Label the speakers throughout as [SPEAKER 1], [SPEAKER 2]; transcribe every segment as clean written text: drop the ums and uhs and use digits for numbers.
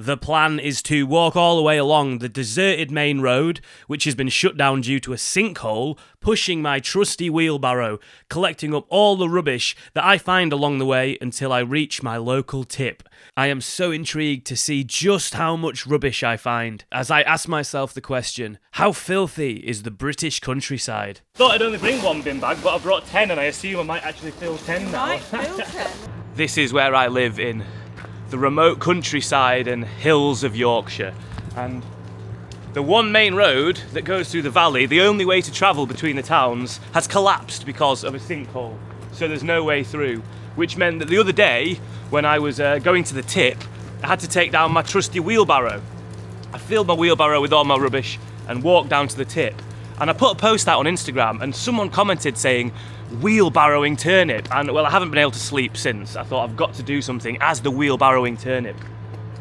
[SPEAKER 1] The plan is to walk all the way along the deserted main road, which has been shut down due to a sinkhole, pushing my trusty wheelbarrow, collecting up all the rubbish that I find along the way until I reach my local tip. I am so intrigued to see just how much rubbish I find, as I ask myself the question, how filthy is the British countryside? Thought I'd only bring one bin bag, but I brought 10 and I assume I might actually fill 10 now.
[SPEAKER 2] Might fill 10.
[SPEAKER 1] This is where I live in the remote countryside and hills of Yorkshire, and the one main road that goes through the valley, the only way to travel between the towns, has collapsed because of a sinkhole, so there's no way through, which meant that the other day when I was going to the tip, I had to take down my trusty wheelbarrow. I filled my wheelbarrow with all my rubbish and walked down to the tip, and I put a post out on Instagram and someone commented saying wheelbarrowing turnip, and well, I haven't been able to sleep since. I thought I've got to do something as the wheelbarrowing turnip,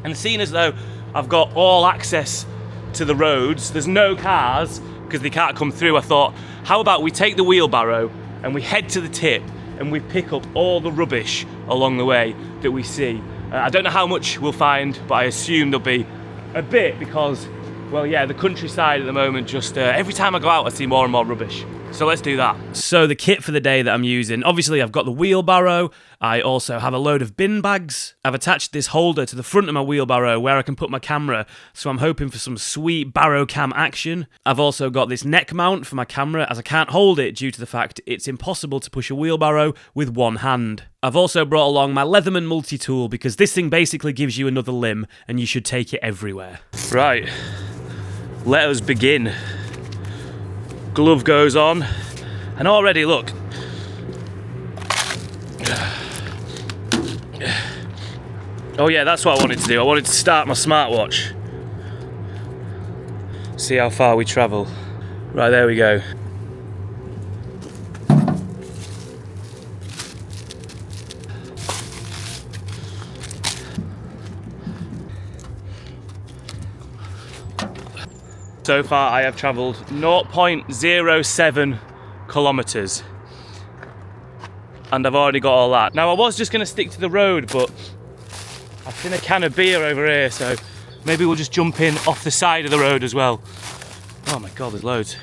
[SPEAKER 1] and seeing as though I've got all access to the roads, there's no cars because they can't come through, I thought, how about we take the wheelbarrow and we head to the tip and we pick up all the rubbish along the way that we see. I don't know how much we'll find, but I assume there'll be a bit because, well, yeah, the countryside at the moment, just every time I go out I see more and more rubbish. So let's do that. So the kit for the day that I'm using, obviously I've got the wheelbarrow, I also have a load of bin bags. I've attached this holder to the front of my wheelbarrow where I can put my camera, so I'm hoping for some sweet barrow cam action. I've also got this neck mount for my camera as I can't hold it due to the fact it's impossible to push a wheelbarrow with one hand. I've also brought along my Leatherman multi-tool because this thing basically gives you another limb and you should take it everywhere. Right, let us begin. Glove goes on, and already look. Oh yeah, that's what I wanted to do. I wanted to start my smartwatch. See how far we travel. Right, there we go. So far I have travelled 0.07 kilometres and I've already got all that. Now I was just going to stick to the road, but I've seen a can of beer over here, so maybe we'll just jump in off the side of the road as well. Oh my god, there's loads.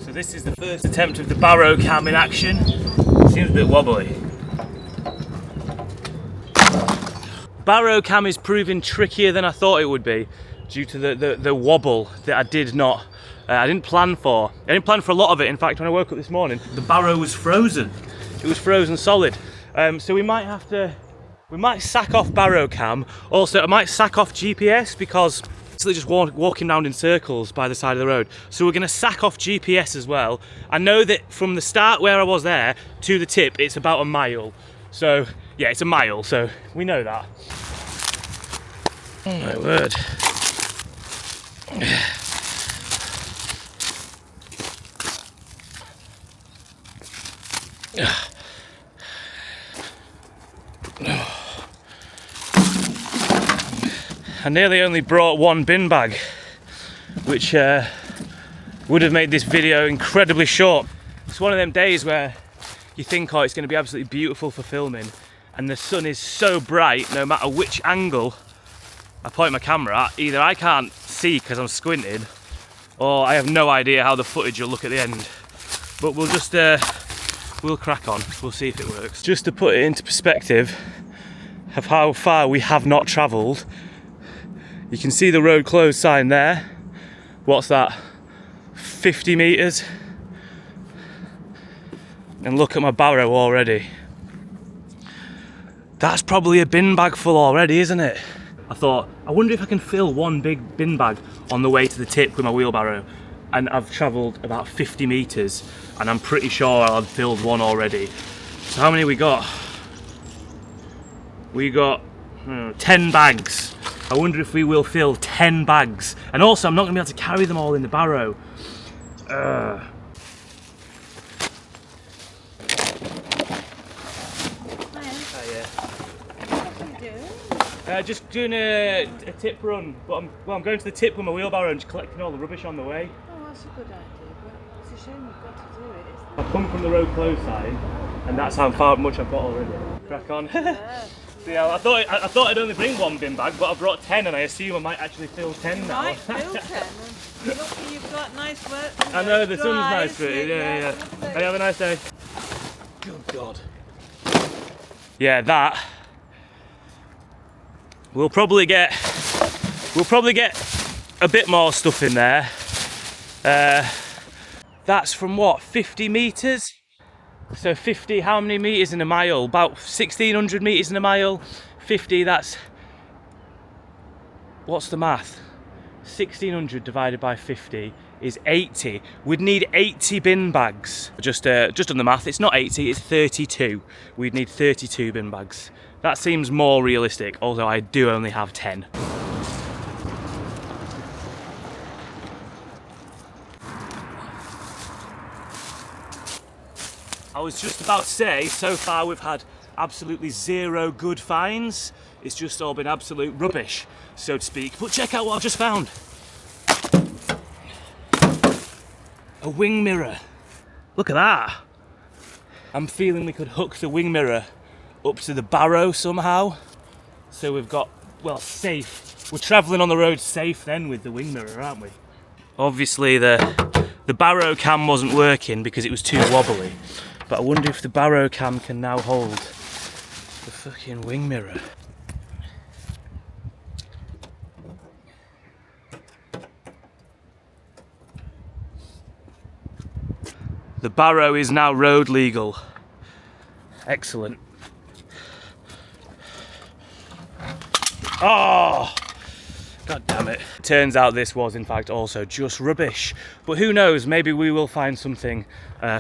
[SPEAKER 1] So this is the first attempt of the barrow cam in action. Seems a bit wobbly. Barrow cam is proving trickier than I thought it would be due to the wobble that I didn't plan for. I didn't plan for a lot of it. In fact, when I woke up this morning, the barrow was frozen. It was frozen solid. So we might sack off barrow cam. Also, I might sack off GPS because it's just walking around in circles by the side of the road. So we're going to sack off GPS as well. I know that from the start where I was there to the tip, it's about a mile. So yeah, it's a mile, so we know that. Oh my word. I nearly only brought one bin bag, which would have made this video incredibly short. It's one of them days where you think, oh, it's going to be absolutely beautiful for filming, and the sun is so bright, no matter which angle I point my camera at, either I can't see because I'm squinting, or I have no idea how the footage will look at the end. But we'll just, we'll crack on, we'll see if it works. Just to put it into perspective of how far we have not travelled, you can see the road closed sign there. What's that? 50 metres? And look at my barrow already. That's probably a bin bag full already, isn't it? I thought, I wonder if I can fill one big bin bag on the way to the tip with my wheelbarrow. And I've travelled about 50 metres and I'm pretty sure I've filled one already. So how many we got? We got 10 bags. I wonder if we will fill 10 bags. And also, I'm not going to be able to carry them all in the barrow. Just doing a tip run, but I'm going to the tip with my wheelbarrow and just collecting all the rubbish on the way.
[SPEAKER 2] Oh, that's a good idea, but it's a shame you've got to do it.
[SPEAKER 1] I've come from the road close side, and that's how far much I've got already. Crack on.
[SPEAKER 2] Yeah.
[SPEAKER 1] So yeah, I thought I'd only bring one bin bag, but I brought 10, and I assume I might actually fill 10 now.
[SPEAKER 2] Right, fill 10. And lucky you've got nice work.
[SPEAKER 1] I know, the sun's nice for it, yeah. Hey, have a nice day. Good God. Yeah, that. We'll probably get a bit more stuff in there. That's from what, 50 metres? So 50, how many metres in a mile? About 1,600 metres in a mile. 50, that's, what's the math? 1,600 divided by 50 is 80. We'd need 80 bin bags. Just on the math, it's not 80, it's 32. We'd need 32 bin bags. That seems more realistic, although I do only have 10. I was just about to say, so far we've had absolutely zero good finds. It's just all been absolute rubbish, so to speak. But check out what I've just found. A wing mirror. Look at that. I'm feeling we could hook the wing mirror up to the barrow somehow. So we've got, well, safe. We're travelling on the road safe then with the wing mirror, aren't we? Obviously the barrow cam wasn't working because it was too wobbly. But I wonder if the barrow cam can now hold the fucking wing mirror. The barrow is now road legal. Excellent. Oh! God damn it. Turns out this was in fact also just rubbish. But who knows, maybe we will find something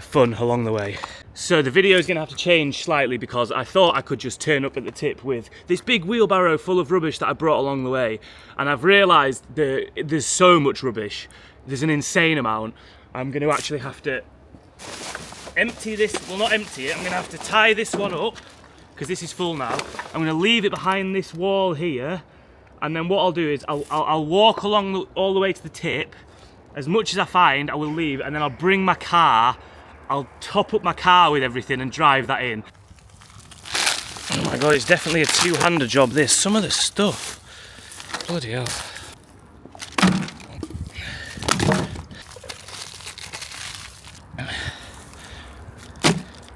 [SPEAKER 1] fun along the way. So the video is going to have to change slightly because I thought I could just turn up at the tip with this big wheelbarrow full of rubbish that I brought along the way. And I've realised there's so much rubbish. There's an insane amount. I'm going to actually have to empty this, well not empty it, I'm going to have to tie this one up because this is full now. I'm going to leave it behind this wall here. And then what I'll do is I'll walk along all the way to the tip. As much as I find, I will leave, and then I'll bring my car. I'll top up my car with everything and drive that in. Oh my God, it's definitely a two-hander job this. Some of the stuff. Bloody hell.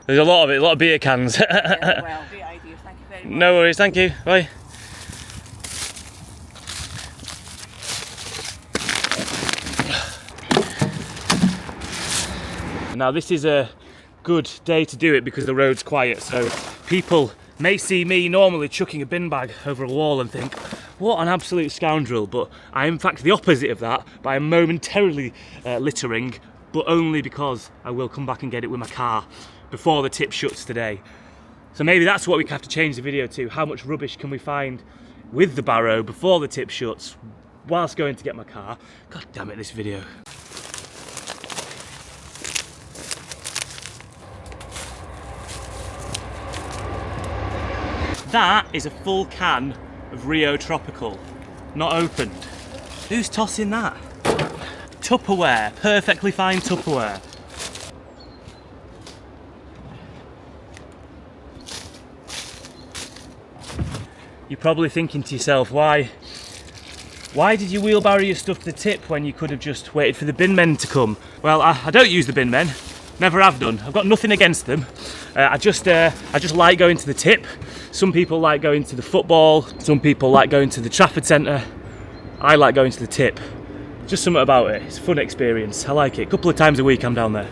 [SPEAKER 1] There's a lot of it, a lot of beer cans.
[SPEAKER 2] Yeah, well, great idea. Thank you very much.
[SPEAKER 1] No worries, thank you. Bye. Now this is a good day to do it because the road's quiet, so people may see me normally chucking a bin bag over a wall and think, what an absolute scoundrel, but I am in fact the opposite of that, by momentarily littering, but only because I will come back and get it with my car before the tip shuts today. So maybe that's what we have to change the video to. How much rubbish can we find with the barrow before the tip shuts whilst going to get my car? God damn it, this video. That is a full can of Rio Tropical, not opened. Who's tossing that? Tupperware, perfectly fine Tupperware. You're probably thinking to yourself, why did you wheelbarrow your stuff to the tip when you could have just waited for the bin men to come? Well, I don't use the bin men, never have done. I've got nothing against them. I just like going to the tip. Some people like going to the football, some people like going to the Trafford Centre. I like going to the tip. Just something about it, it's a fun experience, I like it. A couple of times a week I'm down there.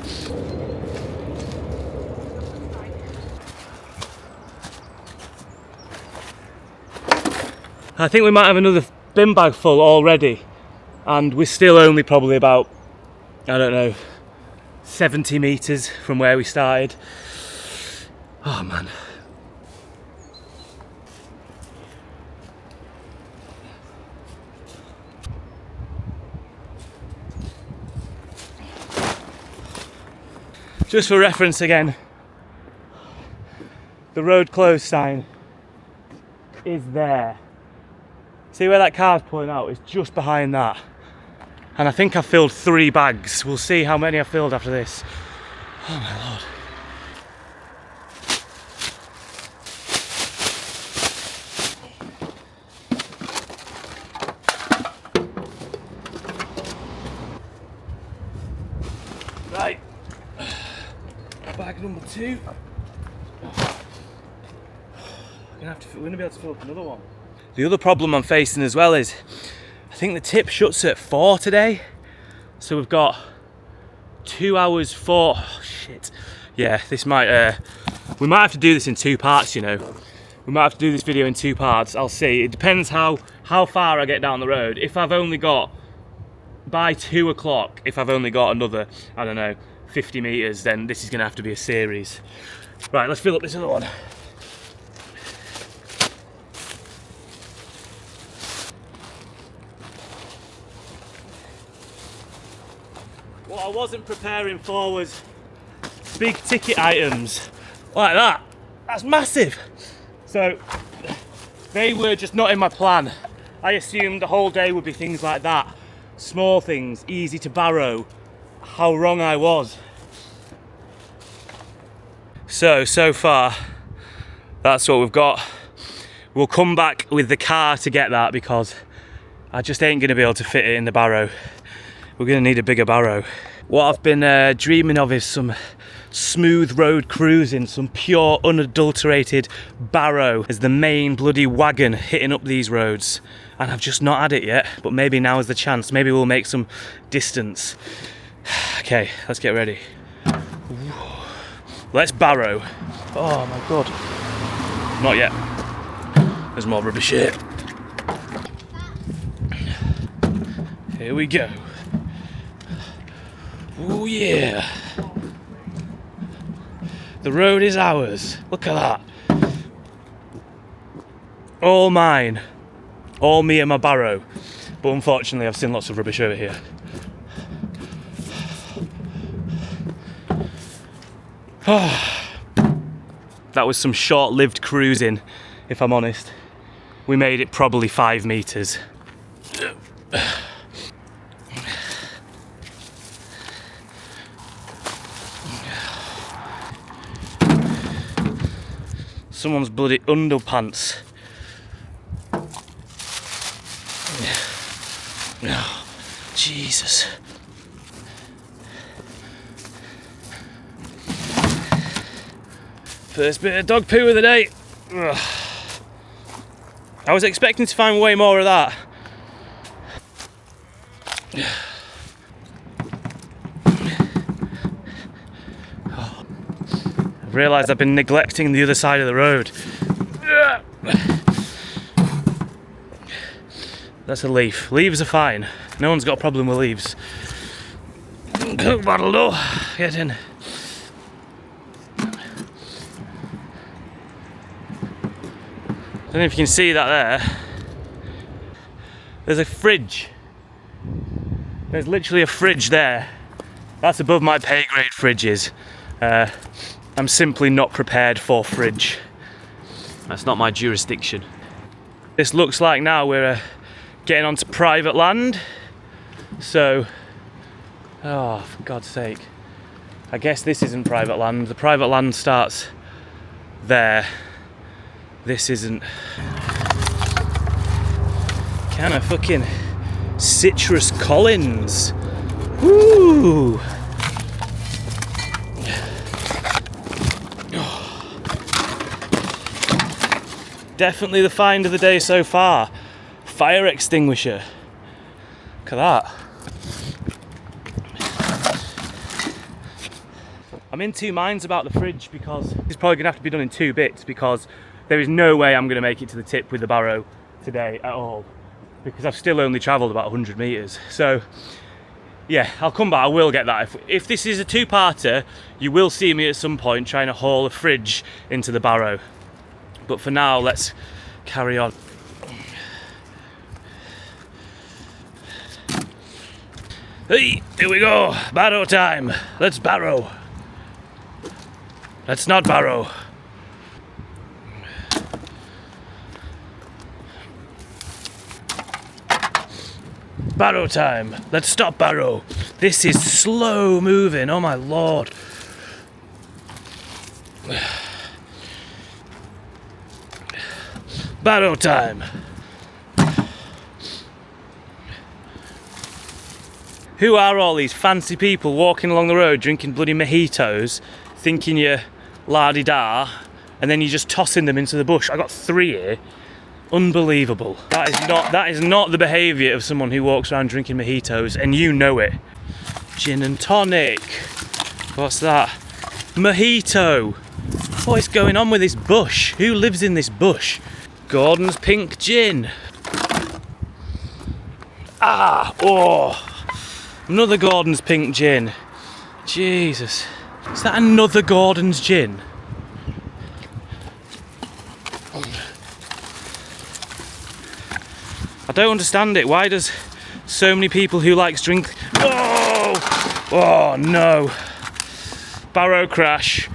[SPEAKER 1] I think we might have another bin bag full already, and we're still only probably about, I don't know, 70 metres from where we started. Oh man. Just for reference again, the road closed sign is there. See where that car's pulling out? It's just behind that. And I think I filled 3 bags. We'll see how many I filled after this. Oh my lord. Right. Bag number 2. We're gonna be able to fill up another one. The other problem I'm facing as well is I think the tip shuts at 4 today. So we've got 2 hours, 4. Oh shit. Yeah, this might we might have to do this in 2 parts, you know. We might have to do this video in 2 parts. I'll see. It depends how far I get down the road. If I've only got by 2 o'clock, if I've only got another, I don't know, 50 meters, then this is gonna have to be a series. Right, let's fill up this other one. What I wasn't preparing for was big ticket items like that. That's massive. So they were just not in my plan. I assumed the whole day would be things like that. Small things, easy to barrow. How wrong I was. So far, that's what we've got. We'll come back with the car to get that because I just ain't gonna be able to fit it in the barrow. We're gonna need a bigger barrow. What I've been dreaming of is some smooth road cruising, some pure unadulterated barrow as the main bloody wagon hitting up these roads. And I've just not had it yet, but maybe now is the chance. Maybe we'll make some distance. Okay, let's get ready. Let's barrow. Oh my god. Not yet. There's more rubbish here. Here we go. Oh yeah. The road is ours. Look at that. All mine. All me and my barrow. But unfortunately I've seen lots of rubbish over here. That was some short-lived cruising, if I'm honest. We made it probably 5 meters. Someone's bloody underpants. Oh, Jesus. First bit of dog poo of the day. Ugh. I was expecting to find way more of that. Oh. I've realised I've been neglecting the other side of the road. That's a leaf. Leaves are fine. No one's got a problem with leaves. Coke bottle though. Get in. I don't know if you can see that there. There's a fridge. There's literally a fridge there. That's above my pay grade fridges. I'm simply not prepared for fridge. That's not my jurisdiction. This looks like now we're getting onto private land. So, oh, for God's sake. I guess this isn't private land. The private land starts there. This isn't. Kind of fucking citrus Collins. Woo! Definitely the find of the day so far. Fire extinguisher. Look at that. I'm in 2 minds about the fridge because it's probably gonna have to be done in 2 bits because there is no way I'm gonna make it to the tip with the barrow today at all because I've still only travelled about 100 meters. So yeah, I'll come back, I will get that. If this is a 2-parter, you will see me at some point trying to haul a fridge into the barrow. But for now, let's carry on. Hey, here we go, barrow time. Let's barrow. Let's not barrow. Barrow time. Let's stop barrow. This is slow moving, oh my lord. Barrow time. Who are all these fancy people walking along the road drinking bloody mojitos, thinking you're la-di-da, and then you're just tossing them into the bush? I got 3 here. Unbelievable. That is not the behaviour of someone who walks around drinking mojitos, and you know it. Gin and tonic. What's that? Mojito. What is going on with this bush? Who lives in this bush? Gordon's pink gin. Ah, oh. Another Gordon's pink gin. Jesus. Is that another Gordon's gin? I don't understand it. Why does so many people who likes drink... Oh! Oh no. Barrow crash.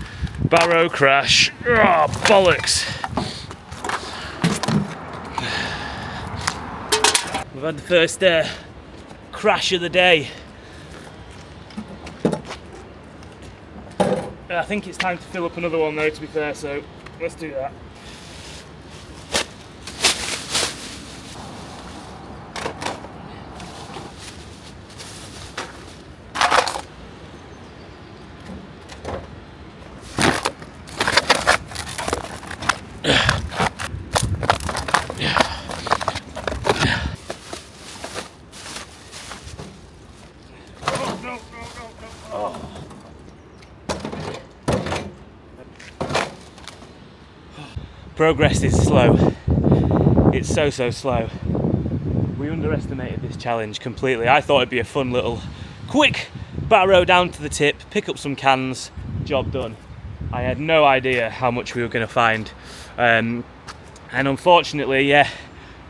[SPEAKER 1] Barrow crash. Oh, bollocks. We've had the first crash of the day. I think it's time to fill up another one though, to be fair, so let's do that. Progress is slow. It's so slow. We underestimated this challenge completely. I thought it'd be a fun little quick barrow down to the tip, pick up some cans, job done. I had no idea how much we were going to find. And unfortunately, yeah,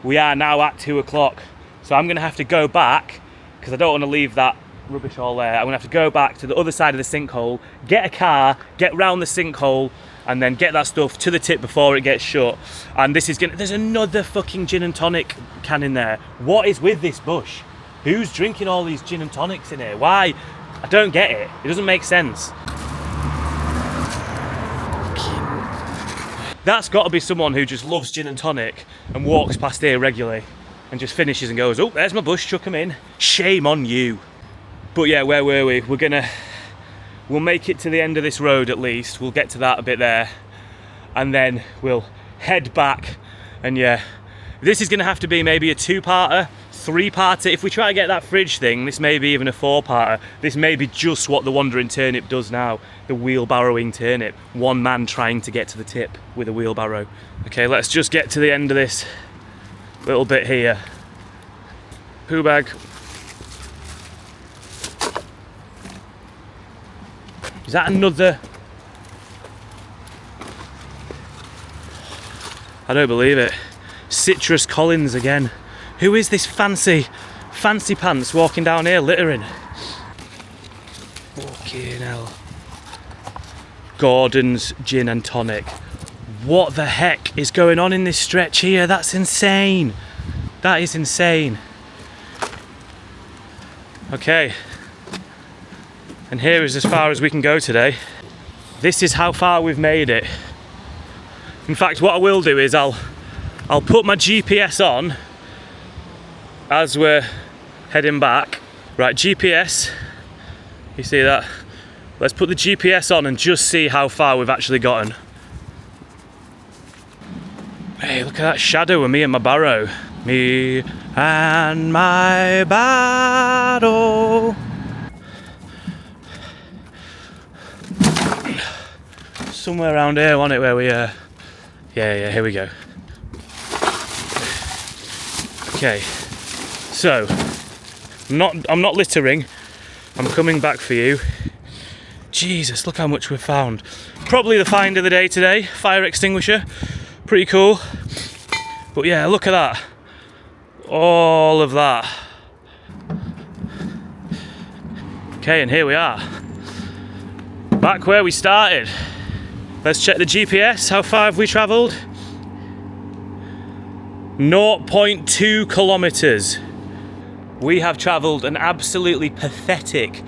[SPEAKER 1] we are now at 2 o'clock. So I'm going to have to go back, because I don't want to leave that rubbish all there. I'm going to have to go back to the other side of the sinkhole, get a car, get round the sinkhole, and then get that stuff to the tip before it gets shut. And this is there's another fucking gin and tonic can in there. What is with this bush? Who's drinking all these gin and tonics in here? Why? I don't get it. It doesn't make sense. That's got to be someone who just loves gin and tonic and walks past here regularly and just finishes and goes, oh, there's my bush, chuck them in. Shame on you. But yeah, where were we? We'll make it to the end of this road at least. We'll get to that a bit there. And then we'll head back. And yeah, this is going to have to be maybe a 2-parter, 3-parter. If we try to get that fridge thing, this may be even a 4-parter. This may be just what the wandering turnip does now. The wheelbarrowing turnip. One man trying to get to the tip with a wheelbarrow. Okay, let's just get to the end of this little bit here. Poo bag. Is that another? I don't believe it. Citrus Collins again. Who is this fancy pants walking down here littering? Fucking hell. Gordon's gin and tonic. What the heck is going on in this stretch here? That's insane. That is insane. Okay. And here is as far as we can go today. This is how far we've made it. In fact, what I will do is I'll put my GPS on as we're heading back. Right, GPS. You see that? Let's put the GPS on and just see how far we've actually gotten. Hey, look at that shadow of me and my barrow. Me and my barrow. Somewhere around here, wasn't it, where we yeah, here we go. Okay, so I'm not littering, I'm coming back for you. Jesus, look how much we've found. Probably the find of the day today, fire extinguisher, pretty cool. But yeah, look at that, all of that. Okay, and here we are, back where we started. Let's check the GPS. How far have we travelled? 0.2 kilometres. We have travelled an absolutely pathetic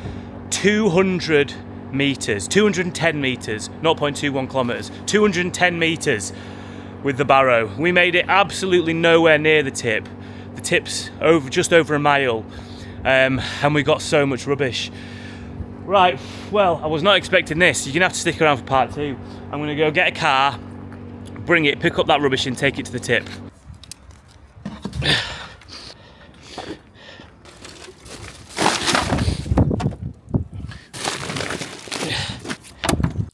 [SPEAKER 1] 200 metres, 210 metres, 0.21 kilometres, 210 metres with the barrow. We made it absolutely nowhere near the tip. The tip's just over a mile, and we got so much rubbish. Right, well, I was not expecting this. You're gonna have to stick around for part 2. I'm gonna go get a car, bring it, pick up that rubbish and take it to the tip.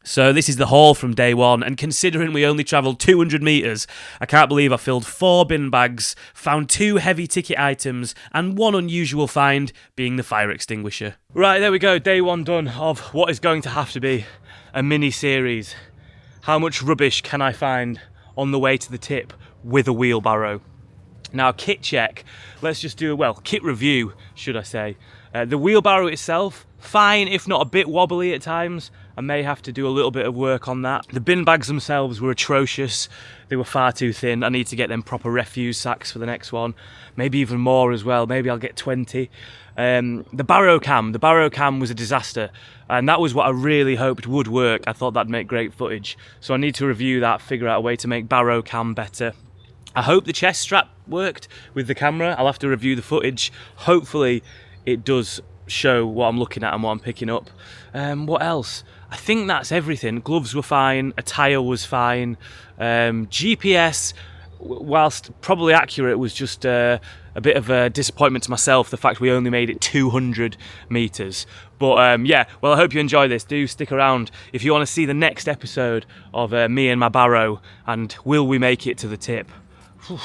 [SPEAKER 1] So this is the haul from day one, and considering we only travelled 200 metres, I can't believe I filled 4 bin bags, found 2 heavy ticket items, and 1 unusual find, being the fire extinguisher. Right, there we go, day 1 done of what is going to have to be a mini-series. How much rubbish can I find on the way to the tip with a wheelbarrow? Now, kit check, let's just do kit review, should I say. The wheelbarrow itself, fine, if not a bit wobbly at times. I may have to do a little bit of work on that. The bin bags themselves were atrocious. They were far too thin. I need to get them proper refuse sacks for the next one. Maybe even more as well. Maybe I'll get 20. The barrow cam was a disaster. And that was what I really hoped would work. I thought that'd make great footage. So I need to review that, figure out a way to make barrow cam better. I hope the chest strap worked with the camera. I'll have to review the footage. Hopefully it does show what I'm looking at and what I'm picking up. What else? I think that's everything. Gloves were fine, a tyre was fine. GPS, whilst probably accurate, was just a bit of a disappointment to myself, the fact we only made it 200 metres. But yeah, well, I hope you enjoy this. Do stick around if you want to see the next episode of me and my barrow, and will we make it to the tip. Whew.